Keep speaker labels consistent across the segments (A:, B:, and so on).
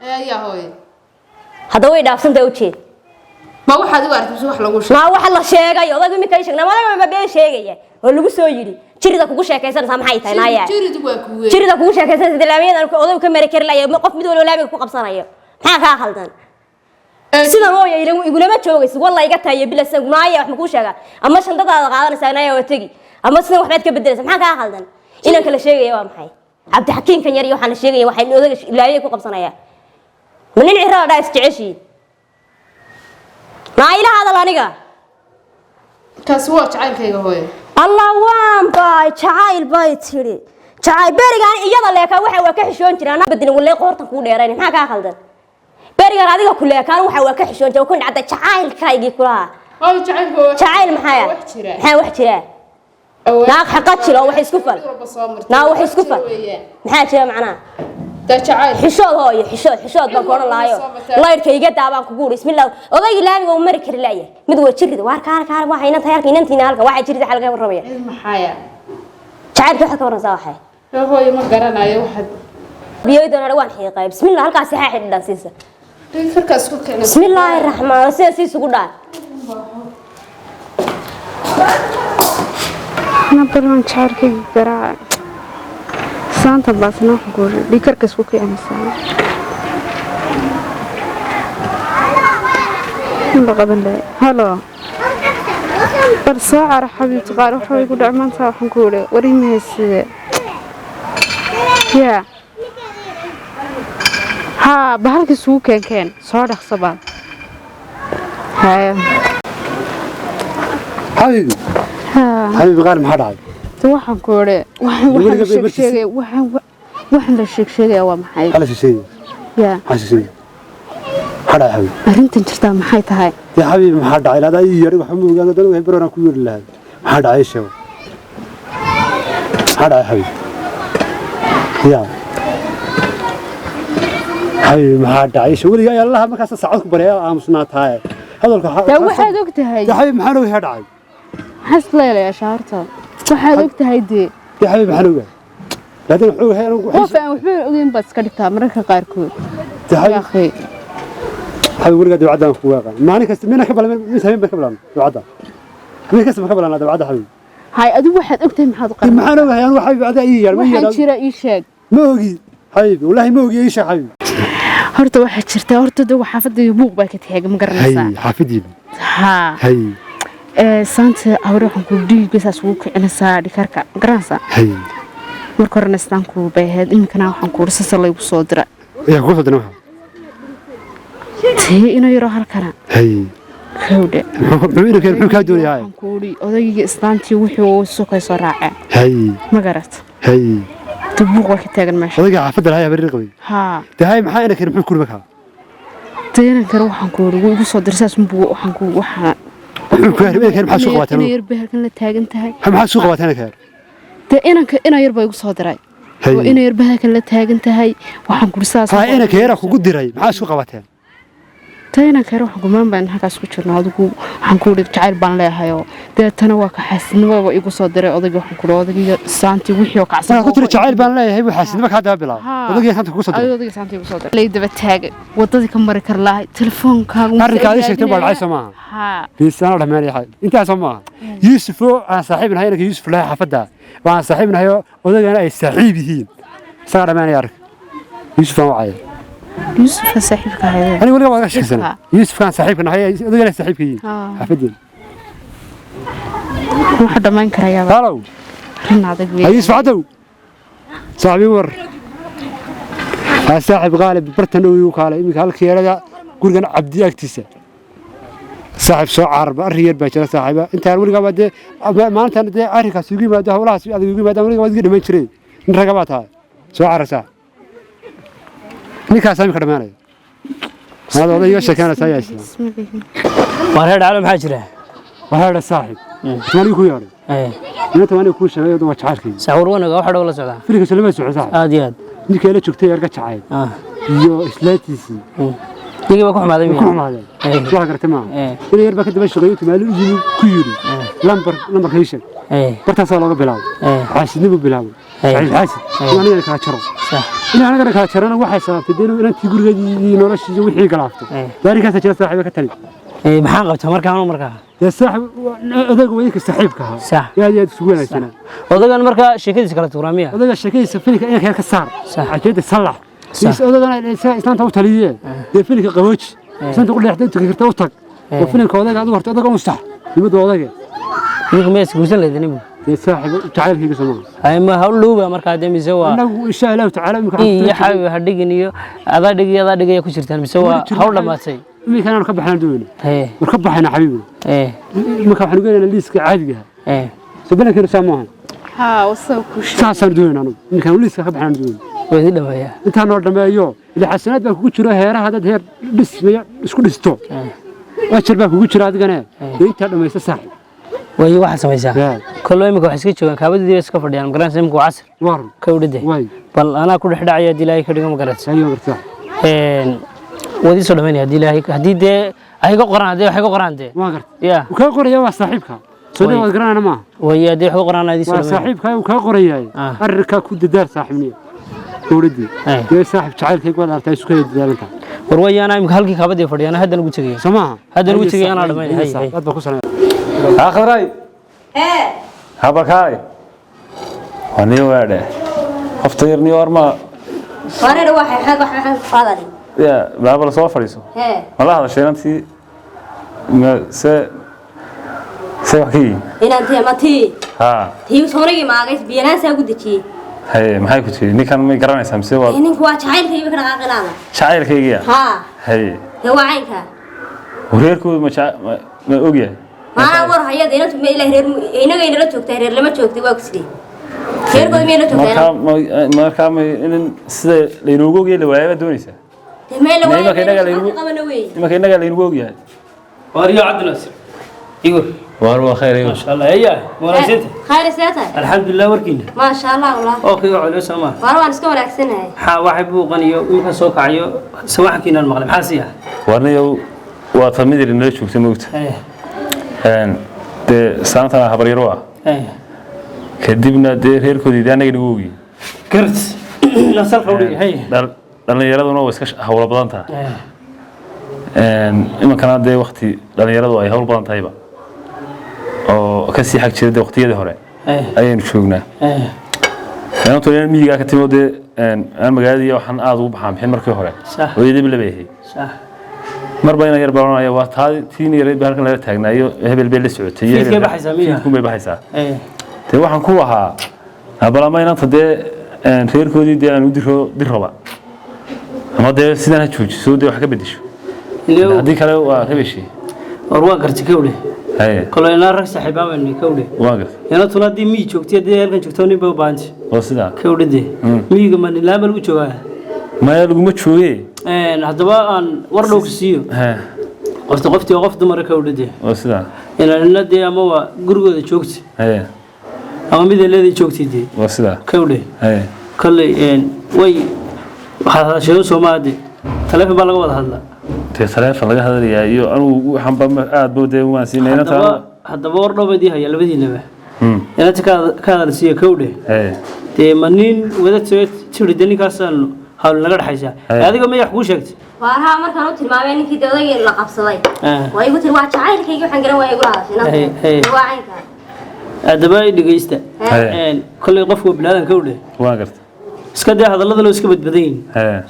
A: يا هوي
B: هذا وين دافسن توجيه
A: ما واحد وارد بس واحد لغوش
B: ما واحد لا sheegay odagu mi kay sheegnaa ma been sheegaya oo lagu soo yiri jirida kugu sheekaysan maxay tahay naaya jirida kugu sheekaysan sida laamiyada odagu ka mari kari laayay qof mid walba laamiga ku qabsanayo maxaa ka khaldan sida oo yeelay igulama joogayso wallahi iga taayay bilasan naaya wax ma ku sheega ama shandadaada qaadanaysaa naaya waa tagi ama sida waxbaad ka bedelaysa maxaa ka khaldan inaan kala sheegay waa maxay abdi xakiin kan yar iyo waxaan sheegay waxay odaga laamiga ku qabsanaya manin iraada isjeceshi ما إله هذا لانيكا
A: كسوة شعيل كي هوي
B: الله وام باي شعيل باي تري شعيل بريغان إيجاد الله كا وحي وكحشون ترى أنا بدي نقول لك قرطة كودي راني ما كا خالدن بريغان هذيك كلها كان وحي وكحشون ترى وكون عدا شعيل كاي كلها
A: هاي شعيل هو
B: شعيل محايا محايا وحشرة ناق حقتش لو وحي سكفل ناق وحي سكفل محايا شيء معناه حشود هاي حشود بكون الله يو الله يركي جدا بان كقول بسم الله أضيق لامي ومر كرلاية مدو تشرد وار كار واحد ينام تيارك ينام تينالك واحد يشرد حلقة والربيع
A: المحايا
B: شعر كيف حكوا رزاحة
A: هو يوم قرنا يا واحد
B: بيودنا روان حقيقة بسم الله هلك صحيح حدا سيسة
A: فركة
B: بسم الله الرحمن الرحيم سيسة قدام
C: نبرون شعر كي قراء سانتا باسنا حقول ديكر كسوكي أنا سان بقدر لا هلا برساعة حبيبتي قالوا حوي يقول عمان صاح نقوله وريني هسه يا ها بهالك سوق كان صار خصبان ها
D: حبيبي حبيبي قال ما حد
C: waxaan ku oray waxaan la sheegay waa maxay
D: kala sheegay
C: yaa
D: xasuusin hada hawi
C: arintan jirta maxay tahay
D: yaa habibi maxaa dhacay ilaa ay yar wax ma ogaan dadku waxay barana ku yiri lahayd maxaa dhacay sheego hada hawi yaa habibi maxaa dhacay sheego waliga Allah markaas saacad ku bareeyo aamusnaa tahay hadalka
C: waxaad ogtahay
D: yaa habibi maxaa loo dhacay
C: حسليلة يا شهرته waxaad ogtahay dee
D: yaa habibi maxaa loo laakiin wuxuu yahay anigu
C: waxba ogin bas ka dhigtaa mararka qaar kood yaa akhi
D: habibi waliga dawacdan ku waaqa maalin kasta mina ka balan min habeen ba ka balan dawacda min kasta ma ka balan dawacda habibi
C: hay adigu waxaad ogtahay maxaad u
D: qarin maxaan ogahay anigu habibi adaa ii yar ma
C: yeelan waxaan jira ii sheeg
D: ma ogi habibi wallahi ma ogi ii sheeg habibi
C: horta waxa jirta horta dad xaafadii buuq baa ka taagay ma garanaysaa
D: hay xaafadii
C: ha
D: hay
C: سانت أروح نقول دي بس أسوق أنا سادي كركا جرانسا
D: هاي
C: مركور نستانكو بهاد يمكن أروح نقول سلا يبصدر
D: يا قصة دنوها
C: تي إنه يروح الكلام
D: هاي
C: كودة
D: بعمره كان حكى دوري هاي
C: نقولي أذا إستانتي وحيو السوق يسرع
D: هاي
C: ما قرأت
D: هاي
C: تبوق وقت تاجر ماشي
D: أذا عفدر هاي بري قوي
C: ها
D: ده هاي محايا أنا كان كل مكان
C: تينا كروح نقول ويبصدر ساس مبوق وحنقول وح
D: كان محل سوق واتنا
C: يربح كان تاجن تهاي
D: محل سوق واتنا كان
C: أنا يربح يبصدر وأنا يربح كان تاجن تهاي وحنقول ساس
D: هاي أنا كيرا خو قدر هاي محل سوق واتنا
C: تينا كروح قمان بين هكاس كشرنا هذوك حنقول بتعال بان له هايو ده تنوع كحسن ما يبصدر أذا حنقول أذا سانتي وحيو كعسل
D: أنا كنت تعال بان له هاي وحسن ما كهذا بلا أذا سانتي كوصدر
C: أذا سانتي كوصدر ليه ده بتاج وتذي كم مرة كرلا تلفون كان
D: مرة هذا شيء تبغى العيسى معه في السنة ولا مالي حاجة أنت أسمع يوسف أنا صاحبنا هاي يوسف لا حفظها وأنا صاحبنا هاي وذا أنا صاحبي صار ماني يعرف يوسف معي
C: يوسف صاحبك هذا
D: أنا ولا ما أشوف سنة يوسف كان صاحبنا هاي وذا أنا صاحبي حفظني
C: ما حدا ما ينكر يا
D: هلو يوسف عدو صاحبي ور صاحب غالب برتن ويوكاله يمكن هالخيرة قول أنا عبدي أكتسه صاحب سو عرب الريال باجر صاحبه أنت أقول قبل ما أنت ده أريك سوقي ما ده ولا سوقي أقول ما ده ولا قبل ما يشتري نرجعتها سو عرب صاحب نيك سامي كرمانه هذا والله يوش كان سايس
E: وهذا العالم حاجره
D: وهذا صاحب مالي كويار أنت مالي كوش هذا ده وشعارك
E: سعورونا واحد ولا سعدا
D: فريق سلمة سعدا
E: عادي
D: نيك لا شفتي يرجع شعاي يو إسلاتيسي
E: يجي بكم هذا
D: بكم هذا واحد تمام إنه يربح كده شغيوت ماله يجي كيوري لمبر كيشن برتا صار له بلاو عاشني ببلاو عايز حاسد يعني أنا كاتشرو إن أنا كذا شرنا واحد صار تدينه إن تقول جدي نورش وحي قلافته داري كذا شيء صاحبه كتري
E: maxaan qabtaa markaa markaa
D: يا صاحب هذا وينك صاحبك
E: صح
D: يا تسوي لك أنا
E: odagan markaa sheekadiisa kala tuuraamiya
D: هذا الشيء سفينك إنك كسر
E: صح.
D: عشان تصلح هذا أنا إنسان توت ليه يفينك قوتش إنسان تقول لي حتى تكرت توتك يفينك هذا هذا ورت هذا مستح يبدو هذا
E: idinku ma isguusan leedanibu
D: يا صاحب تعال هيك سماه
E: ay ma hawluuba markaa de mise waa
D: أنا إن شاء الله تعالى
E: iyo xawi hadhigin iyo adaa dhigaya ku jirtaan mise waa hawl dhamaatay
D: مين كان نركب حنا دوينا
E: ee
D: نركب حنا حبيبي ما كان حنا قلنا ليسك عادي
E: ee
D: سبنا كده ساموها
A: ها وصل كوش
D: ساسر دوينا أنا مين كان ليسك خب حنا دوينا
E: way idin dhawaaya
D: أنت هنور لما يو اللي حسنات بقى كوتشرا هيرا هذا هير بس اسكو دستو وأشر بقى كوتشرا هذا كنا أنت لما يسافر
E: way waxa samaysaa kolay imika wax iska joogan kaabadii iska fadhiyaan garanaysa imika casr
D: وارم
E: ka udhide
D: واي
E: bal anaa ku dhex dhacaya dilaahay ka dhigo ma garanaysa
D: أيوة برتاح
E: wadi soo dhameynaya dilaahay hadii de ay ka qoraan hadii wax ka qoraan de
D: واقر
E: ya
D: وكان قرية وصاحبك صدق وقرنا أنا ما
E: way hadii wax ka qoraan hadii soo dhameynaya
D: وصاحبك وكان قرية أركا كود دار صاحبني ولدي يا صاحب تعال كيف ولا أرتاي سكير دار أنت
E: war way ana imika halkii kaabadii fadhiyaan hadda ugu tagay
D: سماها
E: hadda ugu tagay ana dhameynaya hay hay
D: هذا بخصنا
F: آخراي هبكاي وني وعده خفتيرني ورما
B: wareer waxay xaq qaadani
F: يا بابا سو فريسو والله هذا شيء انت سوحكي
B: inaan tiimati
F: ها
B: tii soorigi maagays biyanaasaa ugu dajiyay
F: هي ما هي كنت نيكان ما garanaysa mise waa
B: ninku waa jacaylkayga ka dhaqaaqinaada
F: shacaylkayga
B: ha
F: hay
B: waa caynka
F: wareerkoodu ma ogyahay
B: maana war hayada inantu ma ilaahay reer inaga inala joogtay reer lama joogtay waa kusidii reerkooda ma ila joogtay
F: marka ma in sida laynoogu ogyahay la waayaba doonaysa
B: meel la
F: Nima keenaga la inugu-
B: qabana weey
F: imaka inaga laynoogu ogyahay
E: wariyo cabdi nasir igor
F: waar waa khayr
E: ma sha Allah ayaa wanaagsantahay
B: khayr seeta
E: alxamdulillah warkiina
B: ma sha Allah wallah
E: oo kiga culays sama
B: war waan iska wanaagsanahay
E: ha waxay buuqaniyo imka soo kacayo sawaxkiina maqlay maxaa siya
F: warnayo waa tamidiri nala joogtay moogta de saantana habaryaro ah kadibna dee reerkoodii anaga nagu ogi
E: gart nasal qawli hay
F: dhalinyaraduna waa iska hawlo badan tahay imankana dee waqti dhalinyaradu ay hawl badan tahayba oo kasii xag jira waqtiyadii hore ayaynu joognaa inantu inaan miyigaa ka timo dee aan magaaladii waxaan aada ugu baxaa bixin markii hore hooyadii la beehay marba inaan yar baranaya waa tiin yareed ba halkan laga taagnaayo hebel bay la socotay iyo hebel bay baxaysaa dee waxaan ku ahaa balama inanta dee reerkoodii dee aan u diroba ama dee sidaan ha joojiso dee wax ka bedesho haddii kale waa rebeshi
E: war waa garti kawle koleyna rag saaxiibaaban kawle
F: waa garti
E: inantuna haddii miyi joogtay haddii halkan joogto nin bay u baahantay
F: oo sidaa
E: kawle dee miyiga ma nilaama lagu joogaa
F: maya laguma jooge
E: haddaba aan war dhow ka siiyo qoftii qof dumara kawle dee
F: oo sidaa
E: inanina dee ama waa gurigooda joogtay ama mida leeday joogtay dee
F: waa sidaa
E: kawle kolley way waxaad hadasheen Soomaaliya taleefon baa laga wada hadlaa
F: te taleefon laga hadlayaa iyo anigu waxaan ba aad boodee waan siinayna
E: haddaba war dhowbadii haya labadiinaba inta ka hadalsiyo kawle dee manin wada tiri ninkaasaan hawl laga dhaxaysa adiga ma wax ku sheegtay
B: waaraha markaan u tilmaamay ninkii dadagii la qabsaday way igu tiri waa jacaylkayga waxaan garan waayay igu lahaashay waa caynka
E: haddaba dhageysta kolley qofku bilaadan kawle
F: waa gartay
E: iska daa hadallada loo iska badbadayn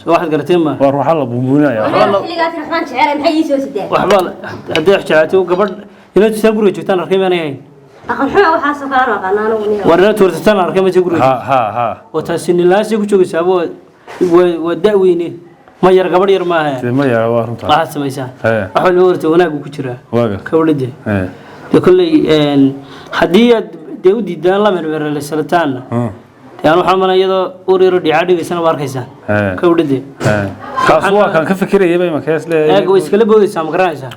E: soo waxaad garatay ma
F: war waxa la buubuunaya
B: xilligaas raxmaan jecel maxay ii soo sideen
E: waxba haddii wax jecelaatay gabadh inay taa guriga joogtaan arkay ma anayn
B: aqoon xuma waxa soo kala raqaan anigu niyo
E: warna toortaan arkay ma guriga
F: ha
E: oo taasini laasi ku joogaysaa waa da'weyne ma yar gabadh yar ma aha
F: ma yar waa runta
E: waxa samaysaa waxa loo wartay wanaag ku jira
F: waaga
E: kawlade de kullay haddii aad de u diidaan la mermer la salataan يعني وحنا يدا أوريرو ديعادي بيسنا باركيسان كوددي
F: كاسوا كان كفكرة يبي ما كيس له
E: أقول إسكال بودي سام كرانيسا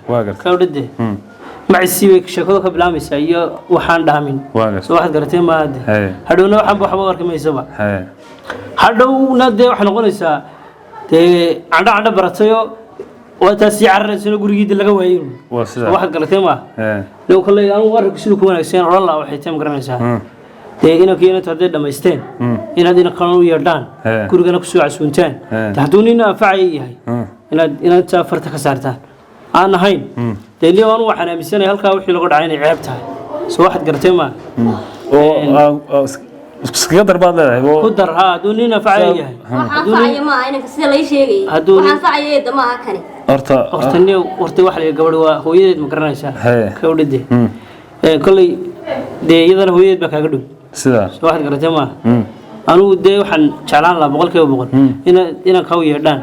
E: كوددي مع السيوك شكله قبل عام سايا وحان دامين سو واحد قرتين ما هذا هذونا وحن بحبوا وركم يسبا هذونا ده وحنا نقول إسا ده عند برتيو وتسيع الرسول قرية اللي جوايين واحد قرتين ما لو كله أنا ورك شنو كمان إنسان والله وحيتم كرانيسا dee inankii inanta hadday dhammaysteen inaad inan kalena u yeedhaan gurigana kusoo casuuntaan de hadduu nin anfacaya yahay inaad inanta farta ka saartaan aan ahayn dee liyo anu waxaan aaminsanaya halkaa wixii lagu dhacay inay ceeb tahay soo waxaad garatay maa
F: oo iskaga darbaad leedahay
E: ku dar haa hadduu nin anfacaya yahay
B: waxaan maaha inanka sida lay sheegay waxaan facaya eedda maaha kani
E: horta niyo horta waxa la gabadh waa hooyadeed ma garanaysaa ka udhide kolley dee iyadana hooyadeed baa kaaga dhow
F: sidaa
E: soo waxaad garatay maaha anugu dee waxaan jeclaan lahaa 100% inanka u yeedhaan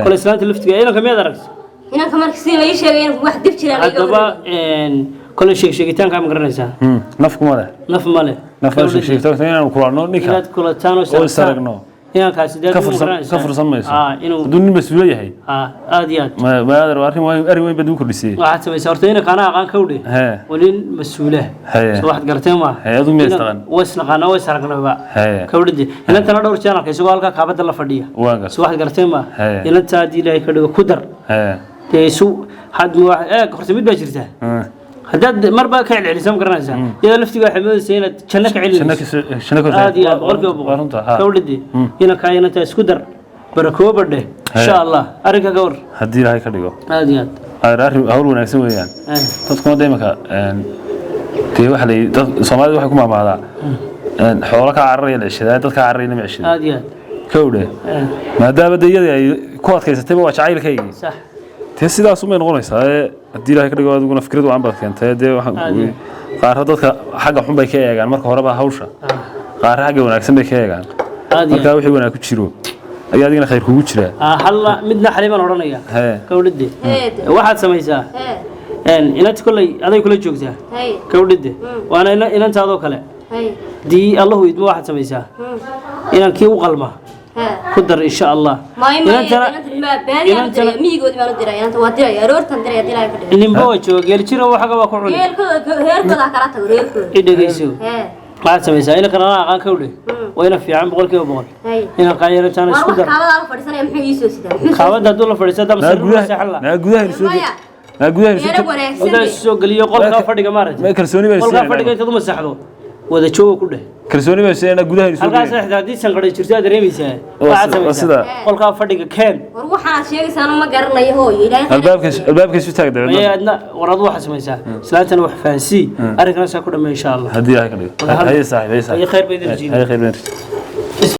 E: kolley islaanta laftiga inanka miyaad aragta
B: inanka marka sida lay sheegay inanku wax dib jiraan
E: haddaba kolley sheegitaankaa ma garanaysaa
F: nafku ma leh
E: naf ma leh
F: naf sheegitaanka inaan kulano ninka
E: inaad kulataan
F: oo isaragno
E: inankaasi dee
F: ka fursan mayso hadduu nin mas-uulo yahay
E: aad iyo aad
F: maader arrin weyn baad ugu kordhisay
E: waxaad samaysaa horta inankaana aqaan ka udhe walin mas-uula soo waxaad garatay maa
F: adu miya istaqan
E: wasnaqaana way saragnaba ka udhide inantana dhowr janalka isagoo halkaa kaabada la fadhiya soo waxaad garatay maa inanta haddii ilaahay ka dhigo ku dar dee isu horta mid baa jirtaa haddaad marba ka celcelisam garanaysaa iyada laftiga waxay moodaysaa inaad janno ka celinayso aad iyo aad boqolkiiba ka udhide inankaa inantaa isku dar barakooba dheh insha allah arrinka ka war
F: haddii ilaahay ka dhigo
E: aad iyo aad
F: arrin hawl wanaagsan weeyaan dadkuna de imanka dee waxa la dad Soomaalidu waxay ku maamaadaa xoolo ka cararaya la ceshadaa dad ka cararaya ma ceshadaa
E: aad iyo aad
F: ka udhe maadaama de iyada ay ku adkaysatay waa jacaylkaygii
E: sax
F: tee sidaas uma noqonaysaa haddii ilaahay ka dhigo adiguna fikrad wacan baad keentay dee waxaan qaarra dadka xagga xun bay ka eegaan marka horeba hawsha qaarra xagga wanaagsan bay ka eegaan markaa wixii wanaag ku jiro ayaa adigana khayr kugu jiraa
E: halla midna xaliiban odhanaya kawdhide waxaad samaysaa inanta kolley aday kula joogtaa kawdhide waana inantaadoo kale dii allahu idmo waxaad samaysaa inankii u qalma ku dar insha allah nimba waa jooga geeljiro waxaga waa ku cuni idhegeyso waxaad samaysaa ina kanana aqaan ka udhe waa ina fiican 100% ina qaayarataana isku dar kaabada hadduu la fadhiisto hadda gudaha soo geliyo qolka fadhiga maaragtay qolka fadhiga intaad u masaxdo wada jooga ku dheh
F: kalsooni baa sheena gudaha soo
E: halkaas haddii sanqadhay jirto aad dareemaysaa waxaad samaysaa qolka fadhiga keen
B: war waxaad sheegaysaa ma garanayo hooyo
F: albaabka isu taag
E: dabadna aadna warad waxa samaysaa islaantana wax fahansi arrinkana saa ku dhameey insha Allah
F: haddii ay ka dhigo hay saaxiib
E: khayr bay dirjiin
F: hay khayr bay